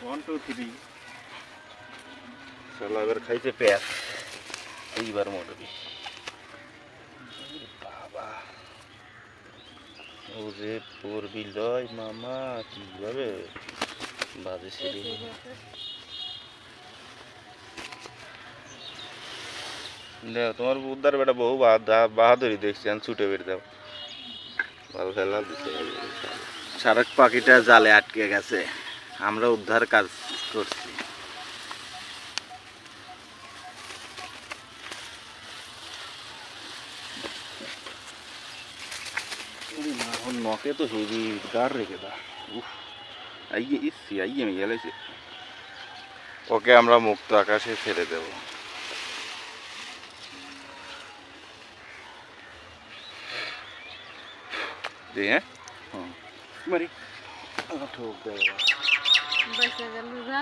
1 2 3 শালা এবার খাইছে পেঁয়াজ এইবার মোটামুটি বাবা ও যে পড়বি লয় মামা কিভাবে বাজে সিঁড়ি দেখো তোমার উদ্ধার বেটা বহু বাহাদুরি দেখছি আমি ছুটে বের দাও ভালো খেলা দিচ্ছে শারক পাখিটা জালে আটকে গেছে আমরা উদ্ধার কাজ করছি নকে তো হেভি গার রেখে দা আইয়ে ইসি আইয়ে আমি গেলেছি ওকে আমরা মুক্ত আকাশে ছেড়ে দেব হ্যাঁ মারি ঠোক দেয় বেঁচে গেল যা